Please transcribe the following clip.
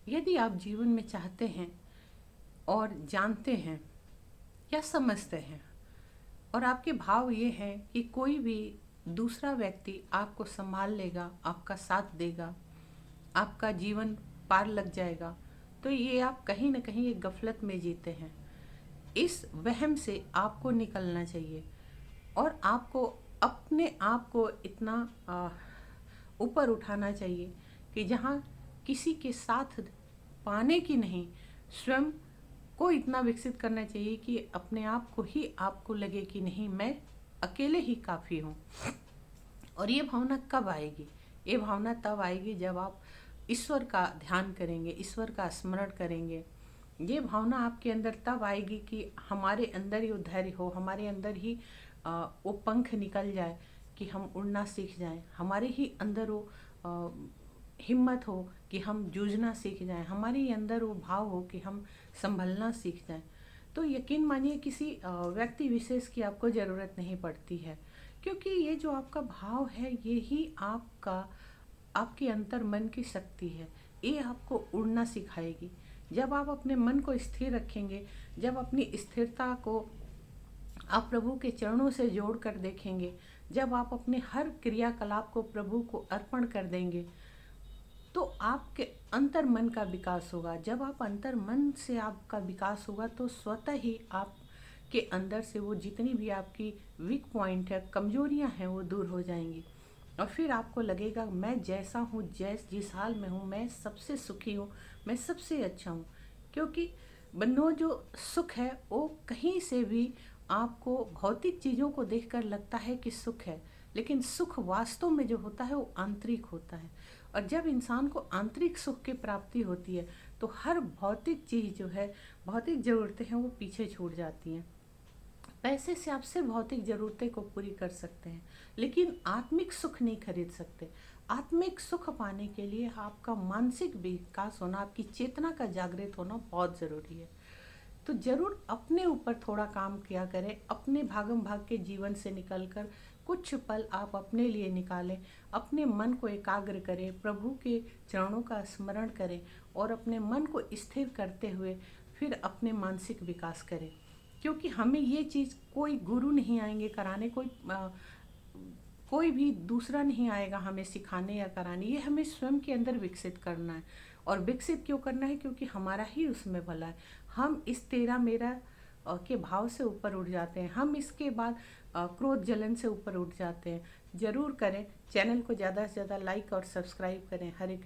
यदि आप जीवन में चाहते हैं और जानते हैं या समझते हैं और आपके भाव ये हैं कि कोई भी दूसरा व्यक्ति आपको संभाल लेगा, आपका साथ देगा, आपका जीवन पार लग जाएगा, तो ये आप कहीं ना कहीं एक गफलत में जीते हैं। इस वहम से आपको निकलना चाहिए और आपको अपने आप को इतना ऊपर उठाना चाहिए कि जहाँ किसी के साथ पाने की नहीं, स्वयं को इतना विकसित करना चाहिए कि अपने आप को ही आपको लगे कि नहीं, मैं अकेले ही काफ़ी हूँ। और ये भावना कब आएगी? ये भावना तब आएगी जब आप ईश्वर का ध्यान करेंगे, ईश्वर का स्मरण करेंगे। ये भावना आपके अंदर तब आएगी कि हमारे अंदर ही वो धैर्य हो, हमारे अंदर ही वो पंख निकल जाए कि हम उड़ना सीख जाएं, हमारे ही अंदर वो हिम्मत हो कि हम जूझना सीख जाएं, हमारे ही अंदर वो भाव हो कि हम संभलना सीख जाएं। तो यकीन मानिए किसी व्यक्ति विशेष की आपको ज़रूरत नहीं पड़ती है, क्योंकि ये जो आपका भाव है ये ही आपका आपके अंतर मन की शक्ति है। ये आपको उड़ना सिखाएगी। जब आप अपने मन को स्थिर रखेंगे, जब अपनी स्थिरता को आप प्रभु के चरणों से जोड़ कर देखेंगे, जब आप अपने हर क्रियाकलाप को प्रभु को अर्पण कर देंगे, तो आपके अंतर मन का विकास होगा। जब आप अंतर मन से आपका विकास होगा तो स्वतः ही आप के अंदर से वो जितनी भी आपकी वीक पॉइंट है, कमजोरियां हैं, वो दूर हो जाएंगी। और फिर आपको लगेगा मैं जैसा हूँ, जिस हाल में हूँ, मैं सबसे सुखी हूँ, मैं सबसे अच्छा हूँ। क्योंकि बनो जो सुख है वो कहीं से भी आपको भौतिक चीज़ों को देखकर लगता है कि सुख है, लेकिन सुख वास्तव में जो होता है वो आंतरिक होता है। और जब इंसान को आंतरिक सुख की प्राप्ति होती है तो हर भौतिक चीज़ जो है, भौतिक ज़रूरतें हैं, वो पीछे छूट जाती हैं। पैसे से आप सिर्फ भौतिक ज़रूरतें को पूरी कर सकते हैं, लेकिन आत्मिक सुख नहीं खरीद सकते। आत्मिक सुख पाने के लिए आपका मानसिक विकास होना, आपकी चेतना का जागृत होना बहुत ज़रूरी है। तो ज़रूर अपने ऊपर थोड़ा काम किया करें, अपने भागम भाग के जीवन से निकलकर कुछ पल आप अपने लिए निकालें, अपने मन को एकाग्र करें, प्रभु के चरणों का स्मरण करें और अपने मन को स्थिर करते हुए फिर अपने मानसिक विकास करें। क्योंकि हमें ये चीज़ कोई गुरु नहीं आएंगे कराने, कोई भी दूसरा नहीं आएगा हमें सिखाने या कराने, ये हमें स्वयं के अंदर विकसित करना है। और विकसित क्यों करना है? क्योंकि हमारा ही उसमें भला है। हम इस तेरा मेरा के भाव से ऊपर उठ जाते हैं, हम इसके बाद क्रोध जलन से ऊपर उठ जाते हैं। ज़रूर करें, चैनल को ज़्यादा से ज़्यादा लाइक और सब्सक्राइब करें। हरे कृष्ण।